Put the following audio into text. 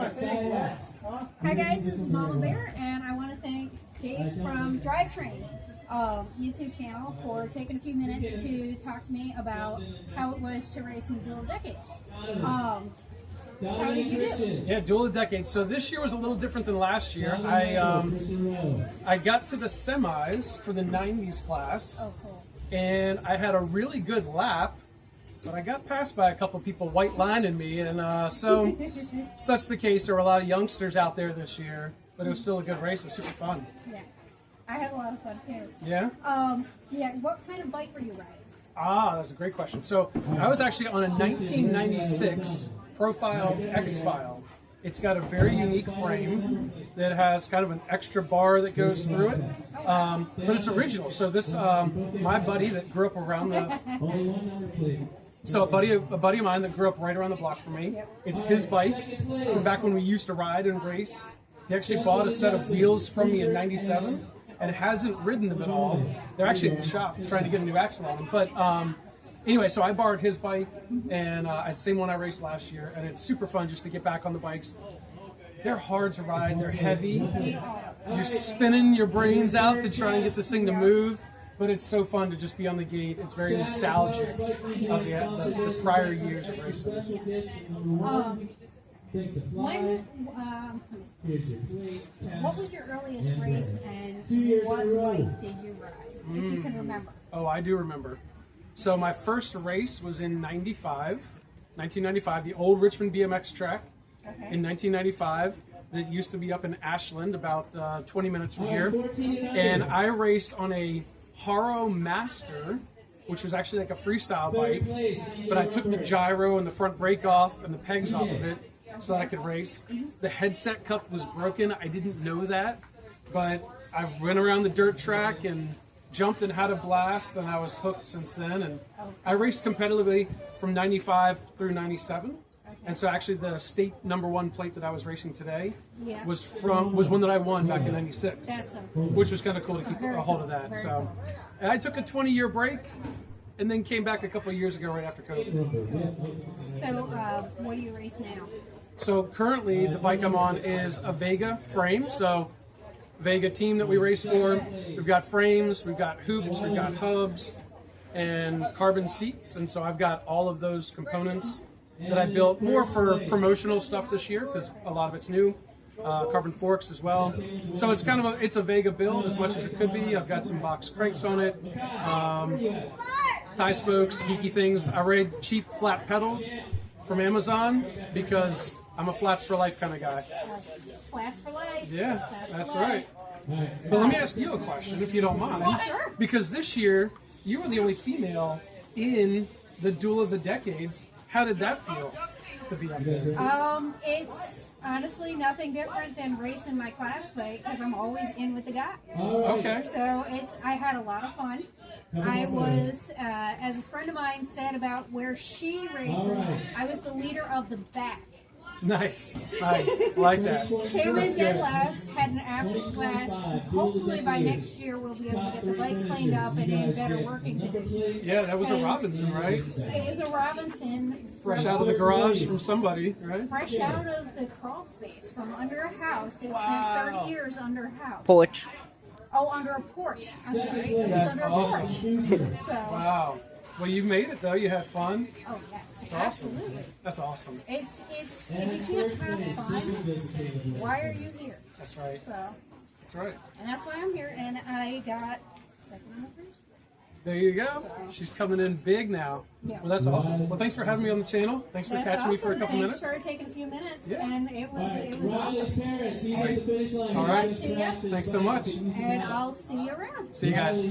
Hi guys, this is Mama Bear, and I want to thank Dave from Drivetrain YouTube channel for taking a few minutes to talk to me about how it was to race in the Duel of Decades. How did you do? Yeah, Duel of Decades. So this year was a little different than last year. I got to the semis for the 90s class, Oh, cool. and I had a really good lap, but I got passed by a couple people white lining me, and so such the case. There were a lot of youngsters out there this year, but it was still a good race. It was super fun. Yeah, I had a lot of fun too. Yeah? Yeah. What kind of bike were you riding? That's a great question. So I was actually on a 1996 Profile X-File. It's got a very unique frame that has kind of an extra bar that goes through it, but it's original. So this, my buddy that grew up around the, so a buddy of mine that grew up right around the block from me. It's his bike from back when we used to ride and race. He actually bought a set of wheels from me in '97 and hasn't ridden them at all. They're actually at the shop trying to get a new axle on them, but. Anyway, so I borrowed his bike, and the same one I raced last year, and it's super fun just to get back on the bikes. They're hard to ride, they're heavy, you're spinning your brains out to try and get this thing to move, but it's so fun to just be on the gate. It's very nostalgic of the prior years of racing. What was your earliest race, and what bike did you ride, if you can remember? Oh, I do remember. So my first race was in 1995, the old Richmond BMX track in 1995 that used to be up in Ashland, about 20 minutes from here. And I raced on a Haro Master, which was actually like a freestyle bike, but I took the gyro and the front brake off and the pegs off of it so that I could race. The headset cup was broken. I didn't know that, but I went around the dirt track and jumped and had a blast, and I was hooked since then. And I raced competitively from 95 through 97. And so actually the state #1 plate that I was racing today was one that I won back in 96. That's so cool. Which was kind of cool to keep a hold of that. So and I took a 20-year break and then came back a couple of years ago right after COVID. So what do you race now? So currently the bike I'm on is a Vega frame. So Vega team that we race for. We've got frames, we've got hoops, we've got hubs, and carbon seats. And so I've got all of those components that I built more for promotional stuff this year because a lot of it's new. Carbon forks as well. So it's kind of it's a Vega build as much as it could be. I've got some box cranks on it, tie spokes, geeky things. I ride cheap flat pedals from Amazon because I'm a flats for life kind of guy. Flats for life. Yeah, that's right. But let me ask you a question, if you don't mind. Sure. Because this year, you were the only female in the Duel of the Decades. How did that feel to be up there? It's honestly nothing different than racing my class bike because I'm always in with the guy. Okay. So I had a lot of fun. I was, as a friend of mine said about where she races, I was the leader of the back. Nice. Like that. Came in dead last, had an absolute blast. Hopefully by next year we'll be able to get the bike cleaned up and in better working condition. Yeah, that was a Robinson, right? It was a Robinson. Fresh out of the garage from somebody, right? Fresh out of the crawl space from under a house. It spent 30 years under a house. Porch. Oh, under a porch. I'm sorry. It was under a porch. So, Wow. Well, you made it though. You had fun. oh yeah, That's awesome. absolutely. That's awesome. It's if you can't have fun, why are you here? That's right. So, That's right. and that's why I'm here. And I got second on the first. There you go. She's coming in big now. Yeah. Well, that's awesome. Well, thanks for having me on the channel. Thanks for That's catching me awesome. for a couple minutes. Thanks for taking a few minutes, Yeah. and it was awesome. All right. See ya. Thanks so much. And I'll see you around. See you guys.